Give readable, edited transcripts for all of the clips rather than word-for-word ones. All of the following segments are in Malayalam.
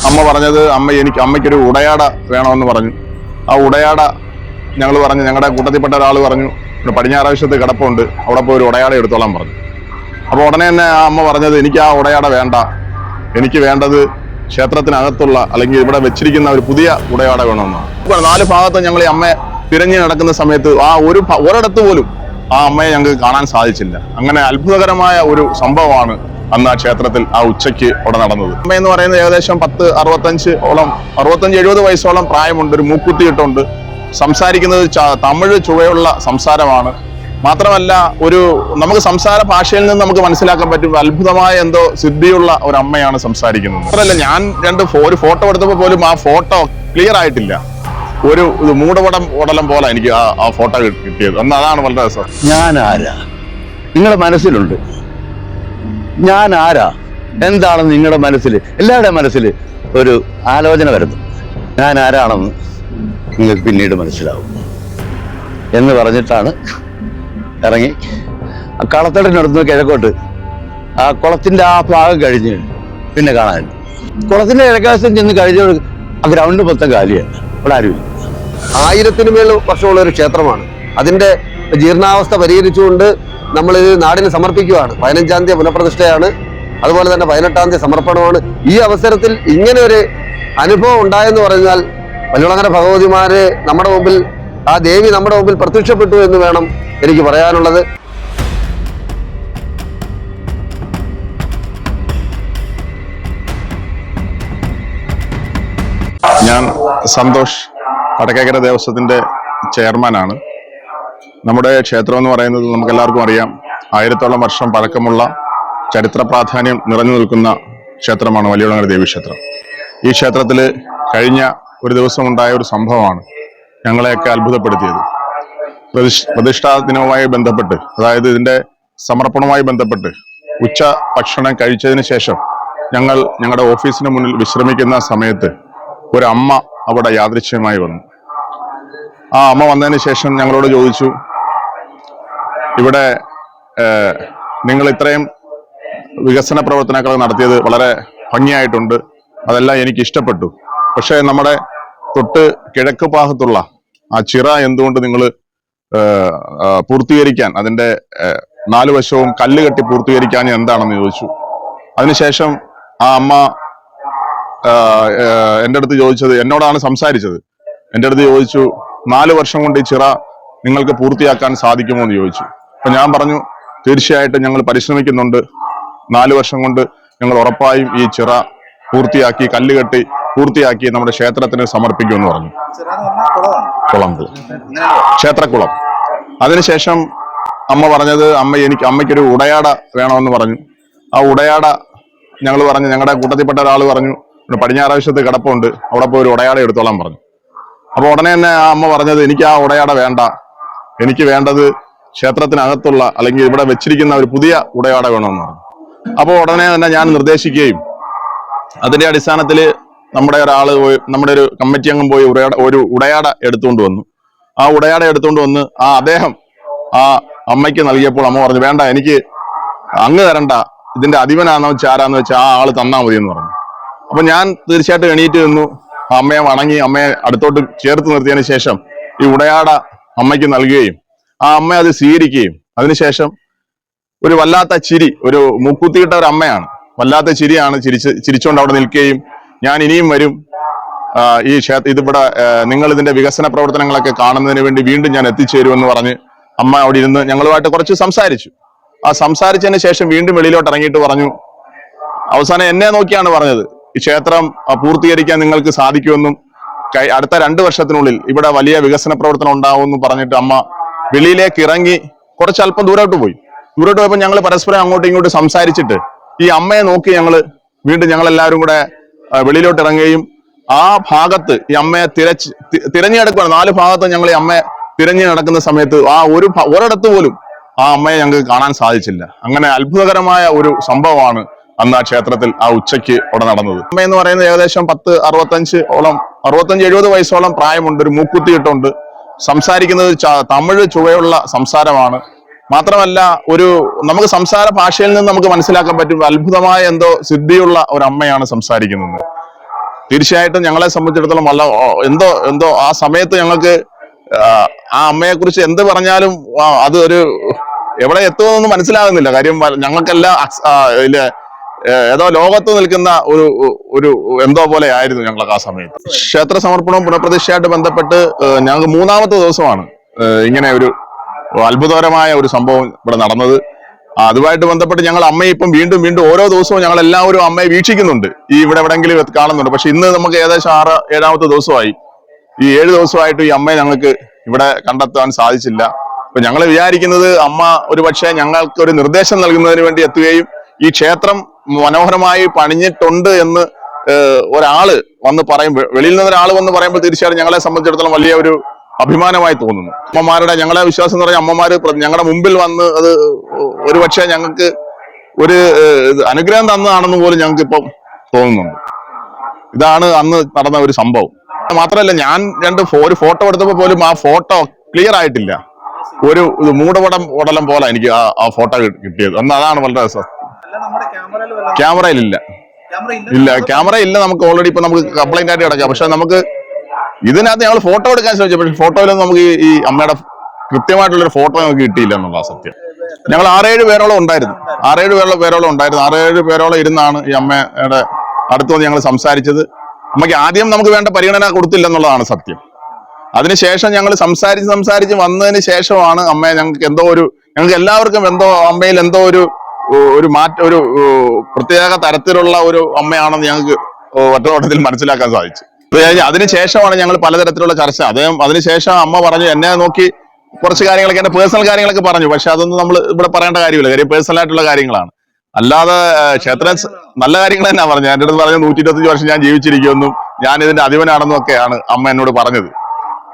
അമ്മ പറഞ്ഞത് അമ്മയ്ക്കൊരു ഉടയാട വേണമെന്ന് പറഞ്ഞു. ആ ഉടയാട ഞങ്ങൾ പറഞ്ഞു, ഞങ്ങളുടെ കൂട്ടത്തിൽപ്പെട്ട ഒരാൾ പറഞ്ഞു ഇവിടെ പടിഞ്ഞാറാവശ്യത്ത് കിടപ്പുണ്ട്, അവിടെ പോയി ഒരു ഉടയാട എടുത്തോളാൻ പറഞ്ഞു. അപ്പോൾ ഉടനെ തന്നെ ആ അമ്മ പറഞ്ഞത് എനിക്ക് ആ ഉടയാട വേണ്ട, എനിക്ക് വേണ്ടത് ക്ഷേത്രത്തിനകത്തുള്ള അല്ലെങ്കിൽ ഇവിടെ വെച്ചിരിക്കുന്ന ഒരു പുതിയ ഉടയാട വേണമെന്നാണ്. 4 ഭാഗത്ത് ഞങ്ങൾ ഈ അമ്മയെ തിരഞ്ഞു നടക്കുന്ന സമയത്ത് ഒരിടത്ത് പോലും ആ അമ്മയെ ഞങ്ങൾക്ക് കാണാൻ സാധിച്ചില്ല. അങ്ങനെ അത്ഭുതകരമായ ഒരു സംഭവമാണ് അന്ന് ആ ക്ഷേത്രത്തിൽ ആ ഉച്ചയ്ക്ക് അവിടെ നടന്നത്. അമ്മ എന്ന് പറയുന്നത് ഏകദേശം 65-70 വയസ്സോളം പ്രായമുണ്ട്, ഒരു മൂക്കുത്തിയിട്ടുണ്ട്, സംസാരിക്കുന്നത് തമിഴ് ചുവയുള്ള സംസാരമാണ്. മാത്രമല്ല നമുക്ക് സംസാര ഭാഷയിൽ നിന്ന് നമുക്ക് മനസ്സിലാക്കാൻ പറ്റും അത്ഭുതമായ എന്തോ സിദ്ധിയുള്ള ഒരു അമ്മയാണ് സംസാരിക്കുന്നത്. മാത്രമല്ല ഞാൻ ഒരു ഫോട്ടോ എടുത്തപ്പോൾ പോലും ആ ഫോട്ടോ ക്ലിയർ ആയിട്ടില്ല, ഒരു മൂടപടം പോലെ എനിക്ക് ആ ഫോട്ടോ കിട്ടിയത്. അതാണ് വളരെ രസം. ഞാൻ ആരാ നിങ്ങളുടെ മനസ്സിലുണ്ട്, ഞാൻ ആരാ എന്താണെന്ന് നിങ്ങളുടെ മനസ്സിൽ, എല്ലാവരുടെയും മനസ്സിൽ ഒരു ആലോചന വരുന്നു. ഞാൻ ആരാണെന്ന് നിങ്ങൾക്ക് പിന്നീട് മനസ്സിലാവും എന്ന് പറഞ്ഞിട്ടാണ് ഇറങ്ങി ആ കളത്തടിനടുത്ത് കിഴക്കോട്ട് ആ കുളത്തിന്റെ ആ ഭാഗം കഴിഞ്ഞ് പിന്നെ കാണാൻ കുളത്തിന്റെ കിഴക്കാശം ചെന്ന് കഴിഞ്ഞ ആ ഗ്രൗണ്ട് മൊത്തം കാലിയാണ്, ഇവിടെ ആരുമില്ല. 1000-ന് മേൽ വർഷമുള്ള ഒരു ക്ഷേത്രമാണ്. അതിന്റെ ജീർണാവസ്ഥ പരിഹരിച്ചുകൊണ്ട് നമ്മൾ ഇത് നാടിന് സമർപ്പിക്കുകയാണ്. 15-ാം തീയതി പുനഃപ്രതിഷ്ഠയാണ്, അതുപോലെ തന്നെ 18-ാം തീയതി സമർപ്പണമാണ്. ഈ അവസരത്തിൽ ഇങ്ങനെ ഒരു അനുഭവം ഉണ്ടായെന്ന് പറഞ്ഞാൽ വല്ലുളങ്ങര ഭഗവതിമാര് നമ്മുടെ മുമ്പിൽ, ആ ദേവി നമ്മുടെ മുമ്പിൽ പ്രത്യക്ഷപ്പെട്ടു എന്ന് വേണം എനിക്ക് പറയാനുള്ളത്. ഞാൻ സന്തോഷ്, വടക്കേക്കര ദേവസ്വത്തിന്റെ ചെയർമാനാണ്. നമ്മുടെ ക്ഷേത്രം എന്ന് പറയുന്നത് നമുക്കെല്ലാവർക്കും അറിയാം, 1000-ഓളം വർഷം പഴക്കമുള്ള ചരിത്ര പ്രാധാന്യം നിറഞ്ഞു നിൽക്കുന്ന ക്ഷേത്രമാണ് വലിയുളങ്ങര ദേവീക്ഷേത്രം. ഈ ക്ഷേത്രത്തിൽ കഴിഞ്ഞ ഒരു ദിവസം ഉണ്ടായ ഒരു സംഭവമാണ് ഞങ്ങളെയൊക്കെ അത്ഭുതപ്പെടുത്തിയത്. പ്രതിഷ്ഠാ ദിനവുമായി ബന്ധപ്പെട്ട്, അതായത് ഇതിന്റെ സമർപ്പണവുമായി ബന്ധപ്പെട്ട് ഉച്ച ഭക്ഷണം കഴിച്ചതിന് ശേഷം ഞങ്ങളുടെ ഓഫീസിന് മുന്നിൽ വിശ്രമിക്കുന്ന സമയത്ത് ഒരു അമ്മ അവിടെ യാദൃച്ഛ്യമായി വന്നു. ആ അമ്മ വന്നതിന് ശേഷം ഞങ്ങളോട് ചോദിച്ചു, ഇവിടെ നിങ്ങൾ ഇത്രയും വികസന പ്രവർത്തനങ്ങൾ നടത്തിയത് വളരെ ഭംഗിയായിട്ടുണ്ട്, അതെല്ലാം എനിക്ക് ഇഷ്ടപ്പെട്ടു. പക്ഷേ നമ്മുടെ തൊട്ട് കിഴക്ക് ഭാഗത്തുള്ള ആ ചിറ എന്തുകൊണ്ട് നിങ്ങൾ പൂർത്തീകരിക്കാൻ, അതിന്റെ 4 വശവും കല്ല് കെട്ടി പൂർത്തീകരിക്കാൻ എന്താണെന്ന് ചോദിച്ചു. അതിനുശേഷം ആ അമ്മ എൻ്റെ അടുത്ത് ചോദിച്ചത്, എന്നോടാണ് സംസാരിച്ചത്, എൻ്റെ അടുത്ത് ചോദിച്ചു 4 വർഷം കൊണ്ട് ഈ ചിറ നിങ്ങൾക്ക് പൂർത്തിയാക്കാൻ സാധിക്കുമോ എന്ന് ചോദിച്ചു. അപ്പൊ ഞാൻ പറഞ്ഞു, തീർച്ചയായിട്ടും ഞങ്ങൾ പരിശ്രമിക്കുന്നുണ്ട്, 4 വർഷം കൊണ്ട് ഞങ്ങൾ ഉറപ്പായും ഈ ചിറ പൂർത്തിയാക്കി കല്ല് കെട്ടി പൂർത്തിയാക്കി നമ്മുടെ ക്ഷേത്രത്തിന് സമർപ്പിക്കുമെന്ന് പറഞ്ഞു. ക്ഷേത്രക്കുളം. അതിനുശേഷം അമ്മ പറഞ്ഞത് അമ്മയ്ക്കൊരു ഉടയാട വേണമെന്ന് പറഞ്ഞു. ആ ഉടയാട ഞങ്ങൾ പറഞ്ഞു, ഞങ്ങളുടെ കൂട്ടത്തിൽപ്പെട്ട ഒരാൾ പറഞ്ഞു ഇവിടെ പടിഞ്ഞാറാവശ്യത്ത് കിടപ്പുണ്ട്, അവിടെ പോയി ഒരു ഉടയാട എടുത്തോളാൻ പറഞ്ഞു. അപ്പൊ ഉടനെ തന്നെ ആ അമ്മ പറഞ്ഞത് എനിക്ക് ആ ഉടയാട വേണ്ട, എനിക്ക് വേണ്ടത് ക്ഷേത്രത്തിനകത്തുള്ള അല്ലെങ്കിൽ ഇവിടെ വെച്ചിരിക്കുന്ന ഒരു പുതിയ ഉടയാട വേണമെന്ന് പറഞ്ഞു. അപ്പോൾ ഉടനെ തന്നെ ഞാൻ നിർദ്ദേശിക്കുകയും അതിന്റെ അടിസ്ഥാനത്തിൽ നമ്മുടെ ഒരു കമ്മിറ്റി അംഗം പോയി ഒരു ഉടയാട എടുത്തുകൊണ്ട് വന്നു. ആ ഉടയാട എടുത്തുകൊണ്ട് വന്ന് അദ്ദേഹം ആ അമ്മയ്ക്ക് നൽകിയപ്പോൾ അമ്മ പറഞ്ഞു, വേണ്ട, എനിക്ക് അങ്ങ് തരണ്ട, ഇതിന്റെ അധിപനാണെന്ന് വെച്ചാൽ ആരാന്ന് വെച്ചാൽ ആ ആള് തന്നാ മതി എന്ന് പറഞ്ഞു. അപ്പൊ ഞാൻ തീർച്ചയായിട്ടും എണീറ്റ് നിന്നു, അമ്മയെ വണങ്ങി അമ്മയെ അടുത്തോട്ട് ചേർത്ത് നിർത്തിയതിനു ശേഷം ഈ ഉടയാട അമ്മയ്ക്ക് നൽകുകയും ആ അമ്മ അത് സ്വീകരിക്കുകയും അതിനുശേഷം ഒരു വല്ലാത്ത ചിരി, ഒരു മൂക്കുത്തിയിട്ട ഒരു അമ്മയാണ്, വല്ലാത്ത ചിരിയാണ് ചിരിച്ചുകൊണ്ട് അവിടെ നിൽക്കുകയും ഞാൻ ഇനിയും വരും, ഇതിവിടെ നിങ്ങൾ ഇതിന്റെ വികസന പ്രവർത്തനങ്ങളൊക്കെ കാണുന്നതിന് വേണ്ടി വീണ്ടും ഞാൻ എത്തിച്ചേരുമെന്ന് പറഞ്ഞ് അമ്മ അവിടെ ഇരുന്ന് ഞങ്ങളുമായിട്ട് കുറച്ച് സംസാരിച്ചു. ആ സംസാരിച്ചതിന് ശേഷം വീണ്ടും വെളിയിലോട്ട് ഇറങ്ങിയിട്ട് പറഞ്ഞു, അവസാനം എന്നെ നോക്കിയാണ് പറഞ്ഞത്, ഈ ക്ഷേത്രം പൂർത്തീകരിക്കാൻ നിങ്ങൾക്ക് സാധിക്കുമെന്നും അടുത്ത 2 വർഷത്തിനുള്ളിൽ ഇവിടെ വലിയ വികസന പ്രവർത്തനം ഉണ്ടാവുമെന്നും പറഞ്ഞിട്ട് അമ്മ വെളിയിലേക്ക് ഇറങ്ങി അല്പം ദൂരോട്ട് പോയപ്പോൾ ഞങ്ങൾ പരസ്പരം അങ്ങോട്ടും ഇങ്ങോട്ടും സംസാരിച്ചിട്ട് ഈ അമ്മയെ നോക്കി ഞങ്ങളെല്ലാവരും കൂടെ വെളിയിലോട്ട് ഇറങ്ങുകയും ആ ഭാഗത്ത് ഈ അമ്മയെ തിരഞ്ഞു നടക്കുകയാണ്. 4 ഭാഗത്ത് ഞങ്ങൾ ഈ അമ്മയെ തിരഞ്ഞു നടക്കുന്ന സമയത്ത് ഒരിടത്ത് പോലും ആ അമ്മയെ ഞങ്ങൾക്ക് കാണാൻ സാധിച്ചില്ല. അങ്ങനെ അത്ഭുതകരമായ ഒരു സംഭവമാണ് അന്ന് ആ ക്ഷേത്രത്തിൽ ആ ഉച്ചയ്ക്ക് അവിടെ നടന്നത്. അമ്മ എന്ന് പറയുന്നത് ഏകദേശം 65-70 വയസ്സോളം പ്രായമുണ്ട്, ഒരു മൂക്കുത്തിയിട്ടുണ്ട്, സംസാരിക്കുന്നത് തമിഴ് ചുവയുള്ള സംസാരമാണ്. മാത്രമല്ല നമുക്ക് സംസാര ഭാഷയിൽ നിന്ന് നമുക്ക് മനസ്സിലാക്കാൻ പറ്റും അത്ഭുതമായ എന്തോ സിദ്ധിയുള്ള ഒരു അമ്മയാണ് സംസാരിക്കുന്നത്. തീർച്ചയായിട്ടും ഞങ്ങളെ സംബന്ധിച്ചിടത്തോളം എന്തോ ആ സമയത്ത് ഞങ്ങൾക്ക് ആ അമ്മയെ കുറിച്ച് എന്ത് പറഞ്ഞാലും അത് ഒരു എവിടെ എത്തുമെന്നൊന്നും മനസ്സിലാകുന്നില്ല. കാര്യം ഞങ്ങൾക്കെല്ലാം ഏതോ ലോകത്ത് നിൽക്കുന്ന ഒരു എന്തോ പോലെ ആയിരുന്നു ഞങ്ങൾക്ക് ആ സമയത്ത്. ക്ഷേത്ര സമർപ്പണവും പുനഃപ്രതിഷ്ഠയായിട്ട് ബന്ധപ്പെട്ട് ഞങ്ങൾക്ക് 3-ാമത്തെ ദിവസമാണ് ഇങ്ങനെ ഒരു അത്ഭുതകരമായ ഒരു സംഭവം ഇവിടെ നടന്നത്. അതുമായിട്ട് ബന്ധപ്പെട്ട് ഞങ്ങൾ അമ്മയെ ഇപ്പം വീണ്ടും ഓരോ ദിവസവും ഞങ്ങൾ എല്ലാവരും അമ്മയെ വീക്ഷിക്കുന്നുണ്ട്, ഈ ഇവിടെ എവിടെയെങ്കിലും കാണുന്നുണ്ട്. പക്ഷെ ഇന്ന് നമുക്ക് ഏകദേശം 6-7ാമത്തെ ദിവസമായി. ഈ 7 ദിവസമായിട്ട് ഈ അമ്മയെ ഞങ്ങൾക്ക് ഇവിടെ കണ്ടെത്താൻ സാധിച്ചില്ല. അപ്പൊ ഞങ്ങൾ വിചാരിക്കുന്നത് അമ്മ ഒരു പക്ഷേ ഞങ്ങൾക്ക് ഒരു നിർദ്ദേശം നൽകുന്നതിന് വേണ്ടി എത്തുകയും ഈ ക്ഷേത്രം മനോഹരമായി പണിഞ്ഞിട്ടുണ്ട് എന്ന് ഒരാള് വന്ന് പറയും, വെളിയിൽ നിന്ന് ഒരാൾ വന്ന് പറയുമ്പോൾ തീർച്ചയായും ഞങ്ങളെ സംബന്ധിച്ചിടത്തോളം വലിയ ഒരു അഭിമാനമായി തോന്നുന്നു. അമ്മമാരുടെ ഞങ്ങളെ വിശ്വാസം എന്ന് പറഞ്ഞാൽ അമ്മമാര് ഞങ്ങളുടെ മുമ്പിൽ വന്ന് അത് ഒരു പക്ഷേ ഞങ്ങൾക്ക് ഒരു അനുഗ്രഹം തന്നതാണെന്ന് പോലും ഞങ്ങൾക്ക് ഇപ്പം തോന്നുന്നുണ്ട്. ഇതാണ് അന്ന് നടന്ന ഒരു സംഭവം. മാത്രമല്ല ഞാൻ ഒരു ഫോട്ടോ എടുത്തപ്പോൾ പോലും ആ ഫോട്ടോ ക്ലിയർ ആയിട്ടില്ല. ഒരു മൂടപടം പോലെ എനിക്ക് ആ ഫോട്ടോ കിട്ടിയത്. അതാണ് വളരെ ക്യാമറയിലില്ല. ക്യാമറ ഇല്ല. നമുക്ക് ഓൾറെഡി ഇപ്പൊ നമുക്ക് കംപ്ലൈന്റ് ആയിട്ട് കിടക്കാം. പക്ഷെ നമുക്ക് ഇതിനകത്ത് ഞങ്ങൾ ഫോട്ടോ എടുക്കാൻ ശ്രമിച്ചു, പക്ഷെ ഫോട്ടോയിലൊന്നും നമുക്ക് ഈ അമ്മയുടെ കൃത്യമായിട്ടുള്ളൊരു ഫോട്ടോ നമുക്ക് കിട്ടിയില്ല എന്നുള്ള സത്യം. ഞങ്ങൾ 6-7 പേരോളം ഉണ്ടായിരുന്നു. 6-7 പേരോളം ഇരുന്നാണ് ഈ അമ്മയുടെ അടുത്ത് വന്ന് ഞങ്ങൾ സംസാരിച്ചത്. അമ്മയ്ക്ക് ആദ്യം നമുക്ക് വേണ്ട പരിഗണന കൊടുത്തില്ല എന്നുള്ളതാണ് സത്യം. അതിനുശേഷം ഞങ്ങൾ സംസാരിച്ച് വന്നതിന് ശേഷമാണ് അമ്മയെ ഞങ്ങൾക്ക് എല്ലാവർക്കും അമ്മയിൽ ഒരു പ്രത്യേക തരത്തിലുള്ള ഒരു അമ്മയാണെന്ന് ഞങ്ങൾക്ക് ഒറ്റനോട്ടത്തിൽ മനസ്സിലാക്കാൻ സാധിച്ചു. അതിനുശേഷമാണ് ഞങ്ങൾ പലതരത്തിലുള്ള ചർച്ച. അതിനുശേഷം അമ്മ പറഞ്ഞു, എന്നെ നോക്കി കുറച്ച് കാര്യങ്ങളൊക്കെ, എന്റെ പേഴ്സണൽ കാര്യങ്ങളൊക്കെ പറഞ്ഞു. പക്ഷെ അതൊന്നും നമ്മൾ ഇവിടെ പറയേണ്ട കാര്യമില്ല, കാര്യം പേഴ്സണൽ ആയിട്ടുള്ള കാര്യങ്ങളാണ്. അല്ലാതെ ക്ഷേത്രം നല്ല കാര്യങ്ങൾ തന്നെ പറഞ്ഞു. എൻ്റെ അടുത്ത് പറഞ്ഞു 125 വർഷം ഞാൻ ജീവിച്ചിരിക്കുമെന്നും ഞാൻ ഇതിന്റെ അധിപനാണെന്നും ഒക്കെയാണ് അമ്മ എന്നോട് പറഞ്ഞത്.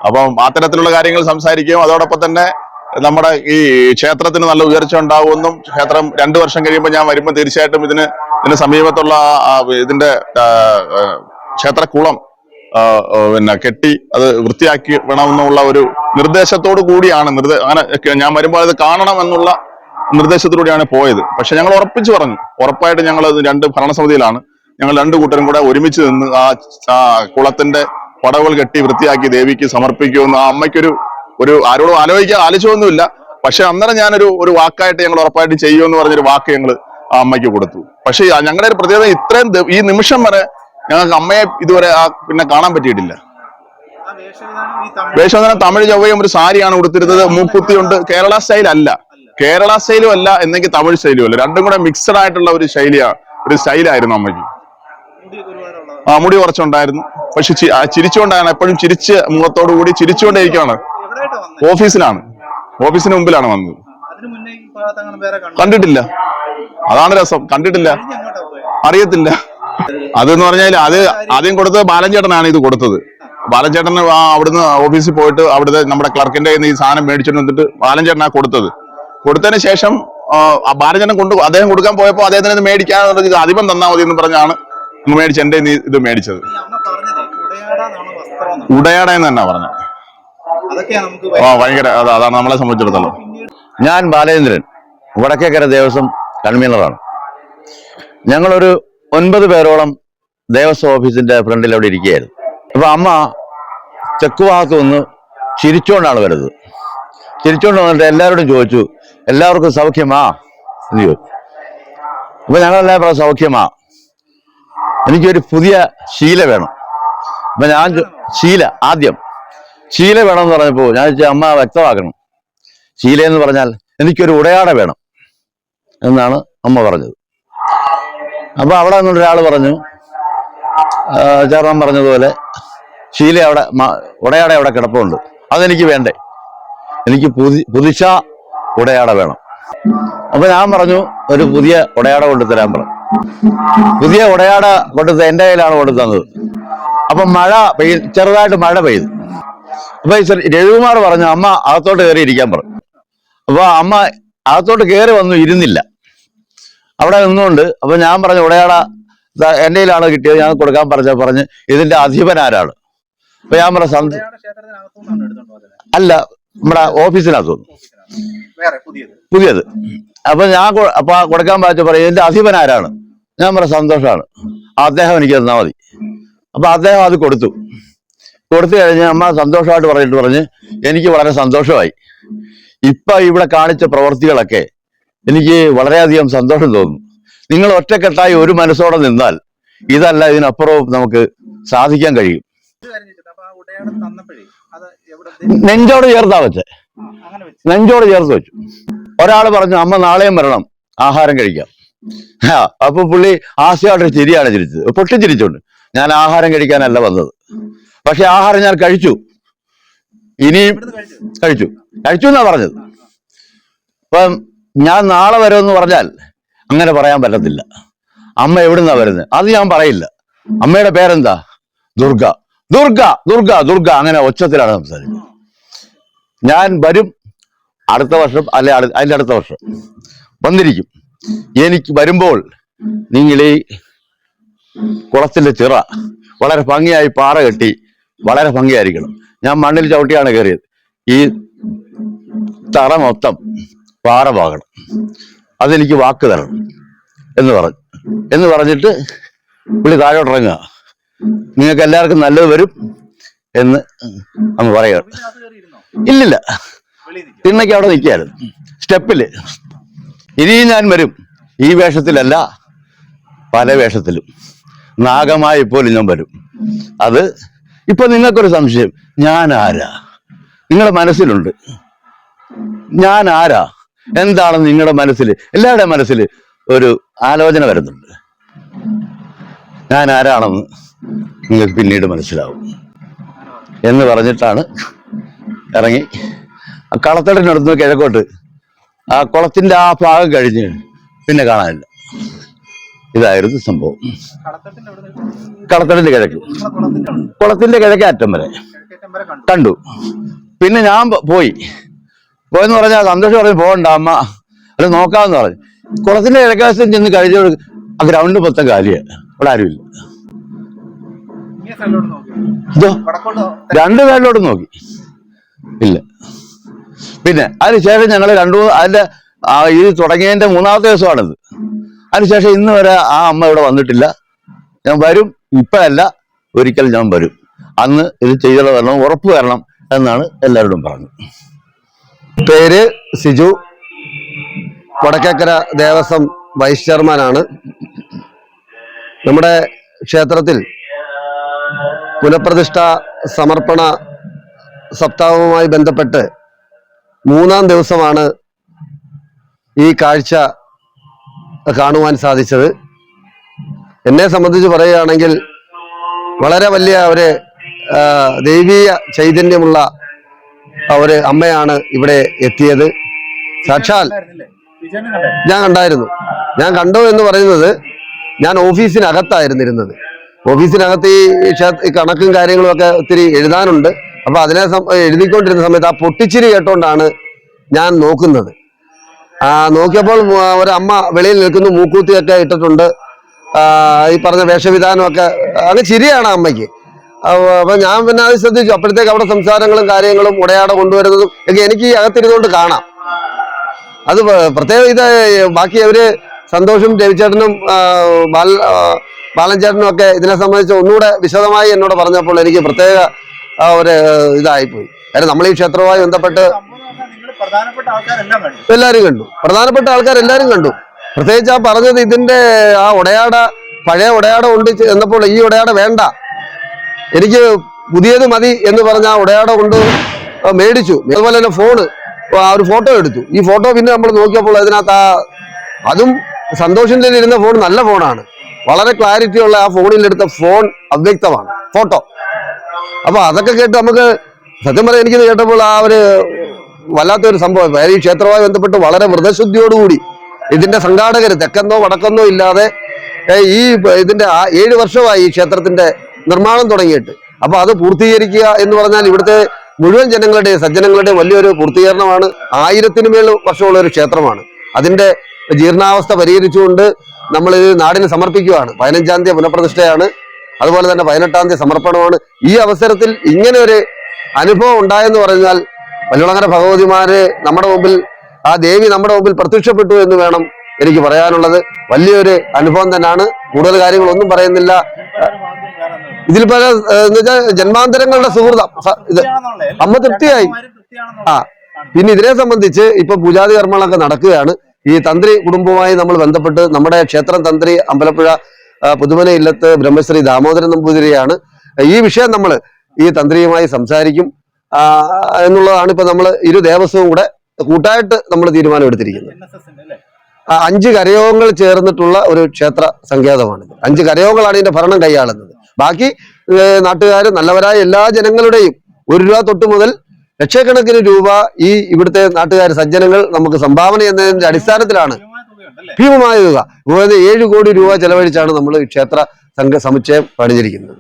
അപ്പം അത്തരത്തിലുള്ള കാര്യങ്ങൾ സംസാരിക്കുകയും അതോടൊപ്പം തന്നെ നമ്മുടെ ഈ ക്ഷേത്രത്തിന് നല്ല ഉയർച്ച ഉണ്ടാവുമെന്നും, ക്ഷേത്രം 2 വർഷം കഴിയുമ്പോൾ ഞാൻ വരുമ്പോൾ തീർച്ചയായിട്ടും ഇതിന് സമീപത്തുള്ള ഇതിന്റെ ക്ഷേത്രക്കുളം കെട്ടി അത് വൃത്തിയാക്കി വേണമെന്നുള്ള ഒരു നിർദ്ദേശത്തോടു കൂടിയാണ് അങ്ങനെ ഞാൻ വരുമ്പോൾ അത് കാണണമെന്നുള്ള നിർദ്ദേശത്തിലൂടെയാണ് പോയത്. പക്ഷെ ഞങ്ങൾ ഉറപ്പിച്ചു പറഞ്ഞു, ഉറപ്പായിട്ട് ഞങ്ങൾ 2 ഭരണസമിതിയിലാണ്. ഞങ്ങൾ 2 കൂട്ടരും കൂടെ ഒരുമിച്ച് നിന്ന് ആ കുളത്തിന്റെ പടവുകൾ കെട്ടി വൃത്തിയാക്കി ദേവിക്ക് സമർപ്പിക്കുമെന്ന് ആ അമ്മയ്ക്കൊരു ആരോടും ആലോചിച്ചൊന്നുമില്ല. പക്ഷെ അന്നേരം ഞാനൊരു വാക്കായിട്ട് ഞങ്ങൾ ഉറപ്പായിട്ട് ചെയ്യുമെന്ന് പറഞ്ഞൊരു വാക്ക് ഞങ്ങൾ ആ അമ്മയ്ക്ക് കൊടുത്തു. പക്ഷെ ഞങ്ങളുടെ ഒരു പ്രത്യേകത ഇത്രയും ഈ നിമിഷം വരെ ഞങ്ങൾക്ക് അമ്മയെ ഇതുവരെ പിന്നെ കാണാൻ പറ്റിയിട്ടില്ല. വേഷവിധാനം തമിഴ് ചൊവ്വയും ഒരു സാരിയാണ് ഉടുത്തിരുന്നത്. മൂക്കുത്തിയുണ്ട്. കേരള സ്റ്റൈലും അല്ല എന്നെങ്കിൽ തമിഴ് സ്റ്റൈലും അല്ല, രണ്ടും കൂടെ മിക്സഡ് ആയിട്ടുള്ള ഒരു സ്റ്റൈലായിരുന്നു അമ്മയ്ക്ക്. മുടി കുറച്ചുണ്ടായിരുന്നു. പക്ഷെ ചിരിച്ചുകൊണ്ടാണ് എപ്പോഴും, ചിരിച്ച് മുഖത്തോടു കൂടി ചിരിച്ചുകൊണ്ടേയിരിക്കുകയാണ്. ഓഫീസിന് മുമ്പിലാണ് വന്നത്. കണ്ടിട്ടില്ല, അതാണ് രസം. കണ്ടിട്ടില്ല, അറിയത്തില്ല. അതെന്ന് പറഞ്ഞാൽ അത് ആദ്യം കൊടുത്തത് ബാലൻചേട്ടനാണ്. ഇത് കൊടുത്തത് ബാലൻചേട്ടൻ അവിടുന്ന് ഓഫീസിൽ പോയിട്ട് അവിടുത്തെ നമ്മുടെ ക്ലർക്കിന്റെ ഈ സാധനം മേടിച്ചിട്ട് വന്നിട്ട് ബാലൻചേട്ടനാണ് കൊടുത്തതിന് ശേഷം ബാലൻചേട്ടൻ അദ്ദേഹം കൊടുക്കാൻ പോയപ്പോ അദ്ദേഹത്തിന് ഇത് മേടിക്കാനുള്ള അധിപം തന്നാൽ മതി എന്ന് പറഞ്ഞാണ് എന്റെ ഇത് മേടിച്ചത്. ഉടയാട എന്ന് തന്നെ പറഞ്ഞത്. ഭയങ്കര അതാണ് നമ്മളെ സംബന്ധിച്ചിടത്തോളം. ഞാൻ ബാലേന്ദ്രൻ, വടക്കേക്കര ദേവസ്വം കൺവീനറാണ്. ഞങ്ങളൊരു 9 പേരോളം ദേവസ്വം ഓഫീസിന്റെ ഫ്രണ്ടിൽ അവിടെ ഇരിക്കുകയായിരുന്നു. അപ്പൊ അമ്മ തെക്കുഭാഗത്ത് നിന്ന് ചിരിച്ചുകൊണ്ടാണ് വരുന്നത്. ചിരിച്ചുകൊണ്ട് വന്നിട്ട് എല്ലാവരോടും ചോദിച്ചു, എല്ലാവർക്കും സൗഖ്യമാ എന്ന് ചോദിച്ചു. അപ്പൊ ഞങ്ങളെല്ലാവരും സൗഖ്യമാ, എനിക്കൊരു പുതിയ ശീല വേണം. അപ്പൊ ഞാൻ ശീല വേണമെന്ന് പറഞ്ഞപ്പോ ഞാൻ ചോദിച്ചു, അമ്മ വ്യക്തമാക്കണം, ശീല എന്ന് പറഞ്ഞാൽ എനിക്കൊരു ഉടയാട വേണം എന്നാണ് അമ്മ പറഞ്ഞത്. അപ്പൊ അവിടെ നിന്നൊരാൾ പറഞ്ഞു, ചേർന്നൻ പറഞ്ഞതുപോലെ ശീല അവിടെ ഉടയാട അവിടെ കിടപ്പുണ്ട്, അതെനിക്ക് വേണ്ടേ, എനിക്ക് പുതുശ ഉടയാട വേണം. അപ്പൊ ഞാൻ പറഞ്ഞു, ഒരു പുതിയ ഉടയാട കൊണ്ടുതരാൻ പറഞ്ഞു. പുതിയ ഉടയാട എന്റെ കയ്യിലാണ് കൊണ്ടുതന്നത്. അപ്പൊ ചെറുതായിട്ട് മഴ പെയ്തു. അപ്പൊ രവികുമാർ പറഞ്ഞു, അമ്മ അകത്തോട്ട് കയറി ഇരിക്കാൻ പറഞ്ഞു. അപ്പൊ അമ്മ അകത്തോട്ട് കയറി വന്നു, ഇരുന്നില്ല, അവിടെ നിന്നുകൊണ്ട്. അപ്പൊ ഞാൻ പറഞ്ഞു, ഉടയാട എന്റെ കയ്യിലാണ് കിട്ടിയത്, ഞാൻ കൊടുക്കാൻ പറഞ്ഞ് ഇതിന്റെ അധിപൻ ആരാണ്? അപ്പൊ ഞാൻ പറഞ്ഞു, അല്ല, നമ്മുടെ ഓഫീസിനകത്തു പുതിയത്. അപ്പൊ ഞാൻ കൊടുക്കാൻ പറഞ്ഞു, പറയും ഇതിന്റെ അധിപൻ ആരാണ്? ഞാൻ പറഞ്ഞു, സന്തോഷമാണ്, അദ്ദേഹം എനിക്ക് തന്നാൽ മതി. അപ്പൊ അദ്ദേഹം അത് കൊടുത്തു കഴിഞ്ഞ് അമ്മ സന്തോഷമായിട്ട് പറഞ്ഞ് എനിക്ക് വളരെ സന്തോഷമായി. ഇപ്പൊ ഇവിടെ കാണിച്ച പ്രവർത്തികളൊക്കെ എനിക്ക് വളരെയധികം സന്തോഷം തോന്നുന്നു. നിങ്ങൾ ഒറ്റക്കെട്ടായി ഒരു മനസ്സോടെ നിന്നാൽ ഇതല്ല ഇതിനപ്പുറവും നമുക്ക് സാധിക്കാൻ കഴിയും. നെഞ്ചോട് ചേർത്താ വെച്ചേ, നെഞ്ചോട് ചേർത്ത് വെച്ചു. ഒരാൾ പറഞ്ഞു അമ്മ നാളെയും വരണം ആഹാരം കഴിക്കാം. അപ്പൊ പുള്ളി ആശയമായിട്ടൊരു ചിരിയാണ് ചിരിച്ചത്, പൊട്ടിച്ചിരിച്ചോണ്ട്. ഞാൻ ആഹാരം കഴിക്കാനല്ല വന്നത്, പക്ഷെ ആഹാരം ഞാൻ കഴിച്ചു, ഇനിയും കഴിച്ചു എന്നാ പറഞ്ഞത്. അപ്പം ഞാൻ നാളെ വരുമെന്ന് പറഞ്ഞാൽ അങ്ങനെ പറയാൻ പറ്റത്തില്ല. അമ്മ എവിടുന്നാ വരുന്നത് അത് ഞാൻ പറയില്ല. അമ്മയുടെ പേരെന്താ? ദുർഗ. ദുർഗ ദുർഗ ദുർഗ അങ്ങനെ ഒച്ചത്തിലാണ് സംസാരിക്കുന്നത്. ഞാൻ വരും അടുത്ത വർഷം, അല്ലെ അതിന്റെ അടുത്ത വർഷം വന്നിരിക്കും. എനിക്ക് വരുമ്പോൾ നിങ്ങൾ ഈ കുളത്തിന്റെ ചിറ വളരെ ഭംഗിയായി പാറ കെട്ടി വളരെ ഭംഗിയായിരിക്കണം. ഞാൻ മണ്ണിൽ ചവിട്ടിയാണ് കയറിയത്. ഈ തറ മൊത്തം പാറ പാകണം, അതെനിക്ക് വാക്ക് തരണം എന്ന് പറഞ്ഞിട്ട് പുള്ളി താഴോട്ടിറങ്ങുക. നിങ്ങൾക്ക് എല്ലാവർക്കും നല്ലത് വരും എന്ന് അങ്ങ് പറയുക. ഇല്ലില്ല, തിണ്ണയ്ക്ക് അവിടെ നിൽക്കായിരുന്നു സ്റ്റെപ്പില്. ഇനിയും ഞാൻ വരും, ഈ വേഷത്തിലല്ല പല വേഷത്തിലും. നാഗമായി പോലും ഞാൻ വരും. അത് ഇപ്പൊ നിങ്ങൾക്കൊരു സംശയം, ഞാൻ ആരാ നിങ്ങളുടെ മനസ്സിലുണ്ട്. ഞാൻ ആരാ എന്താണെന്ന് നിങ്ങളുടെ മനസ്സിൽ, എല്ലാവരുടെയും മനസ്സിൽ ഒരു ആലോചന വരുന്നുണ്ട്. ഞാൻ ആരാണെന്ന് നിങ്ങൾക്ക് പിന്നീട് മനസ്സിലാവും എന്ന് പറഞ്ഞിട്ടാണ് ഇറങ്ങി കളത്തടിനടുത്ത് കിഴക്കോട്ട്. ആ കുളത്തിന്റെ ആ ഭാഗം കഴിഞ്ഞ് പിന്നെ കാണാനില്ല. ഇതായിരുന്നു സംഭവം. കളത്തടിന്റെ കിഴക്ക്, കുളത്തിന്റെ കിഴക്കേ അറ്റം വരെ കണ്ടു. പിന്നെ ഞാൻ പോയെന്ന് പറഞ്ഞാൽ സന്തോഷം പറഞ്ഞ് പോകണ്ട അമ്മ അത് നോക്കാമെന്ന് പറഞ്ഞു. കുളത്തിന്റെ കിഴക്കാശം ചെന്ന് കഴിഞ്ഞ ആ ഗ്രൗണ്ട് മൊത്തം കാലിയാണ്, അവിടെ ആരുമില്ല. രണ്ടു സൈഡിലോട്ട് നോക്കി, ഇല്ല. പിന്നെ അതിനുശേഷം ഞങ്ങൾ അതിന്റെ ഇത് തുടങ്ങിയതിന്റെ 3ാമത്തെ ദിവസമാണിത്. അതിനുശേഷം ഇന്ന് വരെ ആ അമ്മ ഇവിടെ വന്നിട്ടില്ല. ഞാൻ വരും, ഇപ്പോഴല്ല ഒരിക്കൽ ഞാൻ വരും. അന്ന് ഇത് ചെയ്തുള്ള വരണം, ഉറപ്പ് വരണം എന്നാണ് എല്ലാവരോടും പറഞ്ഞത്. പേര് സിജു, വടക്കേക്കര ദേവസ്വം വൈസ് ചെയർമാനാണ്. നമ്മുടെ ക്ഷേത്രത്തിൽ പുനഃപ്രതിഷ്ഠ സമർപ്പണ സപ്താഹവുമായി ബന്ധപ്പെട്ട് 3ാം ദിവസമാണ് ഈ കാഴ്ച കാണുവാൻ സാധിച്ചത്. എന്നെ സംബന്ധിച്ച് പറയുകയാണെങ്കിൽ വളരെ വലിയ ഒരു ദൈവീയ ചൈതന്യമുള്ള ഒരു അമ്മയാണ് ഇവിടെ എത്തിയത്. സാക്ഷാൽ ഞാൻ കണ്ടായിരുന്നു. ഞാൻ കണ്ടു എന്ന് പറയുന്നത്, ഞാൻ ഓഫീസിനകത്തായിരുന്നു ഇരുന്നത്. ഓഫീസിനകത്ത് ഈ കണക്കും കാര്യങ്ങളും ഒക്കെ ഒത്തിരി എഴുതാനുണ്ട്. അപ്പൊ അതിനെ എഴുതിക്കൊണ്ടിരുന്ന സമയത്ത് ആ പൊട്ടിച്ചിരി കേട്ടോണ്ടാണ് ഞാൻ നോക്കുന്നത്. നോക്കിയപ്പോൾ ഒരമ്മ വെളിയിൽ നിൽക്കുന്നു, മൂക്കൂത്തിയൊക്കെ ഇട്ടിട്ടുണ്ട്, ഈ പറഞ്ഞ വേഷവിധാനമൊക്കെ. അങ്ങ് ചിരിയാണ് അമ്മയ്ക്ക്. അപ്പൊ ഞാൻ പിന്നെ അത് ശ്രദ്ധിച്ചു. അപ്പോഴത്തേക്ക് അവിടെ സംസാരങ്ങളും കാര്യങ്ങളും ഉടയാട കൊണ്ടുവരുന്നതും ഒക്കെ എനിക്ക് ഈ അകത്തിരുന്നുകൊണ്ട് കാണാം. അത് പ്രത്യേകം ഇത് ബാക്കി അവര് സന്തോഷും രവിചേട്ടനും ബാലൻചേട്ടനും ഒക്കെ ഇതിനെ സംബന്ധിച്ച് ഒന്നുകൂടെ വിശദമായി എന്നോട് പറഞ്ഞപ്പോൾ എനിക്ക് പ്രത്യേക ഒരു ഇതായിപ്പോയി. കാര്യം നമ്മൾ ഈ ക്ഷേത്രവുമായി ബന്ധപ്പെട്ട് എല്ലാവരും കണ്ടു, പ്രധാനപ്പെട്ട ആൾക്കാരെല്ലാരും കണ്ടു. പ്രത്യേകിച്ച് ആ പറഞ്ഞത് ഇതിന്റെ ആ ഉടയാട, പഴയ ഉടയാട കൊണ്ട് എന്നപ്പോൾ ഈ ഉടയാട വേണ്ട, എനിക്ക് പുതിയത് മതി എന്ന് പറഞ്ഞ ആ ഉടയാട കൊണ്ട് മേടിച്ചു. അതുപോലെ തന്നെ ഫോണ്, ഒരു ഫോട്ടോ എടുത്തു. ഈ ഫോട്ടോ പിന്നെ നമ്മൾ നോക്കിയപ്പോൾ അതിനകത്ത് അതും സന്തോഷിന്റെ ഇരുന്ന ഫോൺ നല്ല ഫോണാണ്, വളരെ ക്ലാരിറ്റി ഉള്ള. ആ ഫോണിൽ എടുത്ത ഫോൺ അവ്യക്തമാണ് ഫോട്ടോ. അപ്പൊ അതൊക്കെ കേട്ട് നമുക്ക് സത്യം പറയാൻ എനിക്കിത് കേട്ടപ്പോൾ ആ ഒരു വല്ലാത്തൊരു സംഭവം. ഈ ക്ഷേത്രവുമായി ബന്ധപ്പെട്ട് വളരെ വ്രതശുദ്ധിയോടുകൂടി ഇതിന്റെ സംഘാടകർ തെക്കെന്നോ വടക്കെന്നോ ഇല്ലാതെ ഈ ഇതിന്റെ 7 വർഷമായി ഈ ക്ഷേത്രത്തിന്റെ നിർമ്മാണം തുടങ്ങിയിട്ട്. അപ്പൊ അത് പൂർത്തീകരിക്കുക എന്ന് പറഞ്ഞാൽ ഇവിടുത്തെ മുഴുവൻ ജനങ്ങളുടെയും സജ്ജനങ്ങളുടെയും വലിയൊരു പൂർത്തീകരണമാണ്. 1000-ന് മേൽ വർഷമുള്ള ഒരു ക്ഷേത്രമാണ്. അതിന്റെ ജീർണാവസ്ഥ പരിഹരിച്ചുകൊണ്ട് നമ്മൾ ഇത് നാടിന് സമർപ്പിക്കുകയാണ്. 15-ാം തീയതി പുനഃപ്രതിഷ്ഠയാണ്, അതുപോലെ തന്നെ 18-ാം തീയതി സമർപ്പണമാണ്. ഈ അവസരത്തിൽ ഇങ്ങനെ ഒരു അനുഭവം ഉണ്ടായെന്ന് പറഞ്ഞാൽ വല്ലുളങ്ങര ഭഗവതിമാര് നമ്മുടെ മുമ്പിൽ, ആ ദേവി നമ്മുടെ മുമ്പിൽ പ്രത്യക്ഷപ്പെട്ടു എന്ന് വേണം എനിക്ക് പറയാനുള്ളത്. വലിയൊരു അനുഭവം തന്നെയാണ്. കൂടുതൽ കാര്യങ്ങളൊന്നും പറയുന്നില്ല. ഇതിൽ പല എന്ന് വെച്ചാൽ ജന്മാന്തരങ്ങളുടെ സുഹൃതം ഇത് അമ്മ തൃപ്തിയായി. ആ പിന്നെ ഇതിനെ സംബന്ധിച്ച് ഇപ്പൊ പൂജാതി കർമ്മങ്ങളൊക്കെ നടക്കുകയാണ്. ഈ തന്ത്രി കുടുംബവുമായി നമ്മൾ ബന്ധപ്പെട്ട് നമ്മുടെ ക്ഷേത്രം തന്ത്രി അമ്പലപ്പുഴ പുതുമന ഇല്ലത്ത് ബ്രഹ്മശ്രീ ദാമോദരൻ നമ്പൂതിരിയാണ്. ഈ വിഷയം നമ്മൾ ഈ തന്ത്രിയുമായി സംസാരിക്കും എന്നുള്ളതാണ് ഇപ്പൊ നമ്മൾ ഇരു ദേവസ്വവും കൂടെ കൂട്ടായിട്ട് നമ്മൾ തീരുമാനം എടുത്തിരിക്കുന്നത്. 5 കരയോഗങ്ങൾ ചേർന്നിട്ടുള്ള ഒരു ക്ഷേത്ര സങ്കേതമാണിത്. 5 കരയോഗങ്ങളാണ് ഇതിന്റെ ഭരണം കൈയാളുന്നത്. ബാക്കി നാട്ടുകാർ നല്ലവരായ എല്ലാ ജനങ്ങളുടെയും 1 രൂപ തൊട്ട് മുതൽ ലക്ഷക്കണക്കിന് രൂപ ഈ ഇവിടുത്തെ നാട്ടുകാർ സജ്ജനങ്ങൾ നമുക്ക് സംഭാവന എന്നതിന്റെ അടിസ്ഥാനത്തിലാണ് ഭീമമായ തുക 7 കോടി രൂപ ചെലവഴിച്ചാണ് നമ്മൾ ക്ഷേത്ര സംഘ സമുച്ചയം പണിഞ്ഞിരിക്കുന്നത്.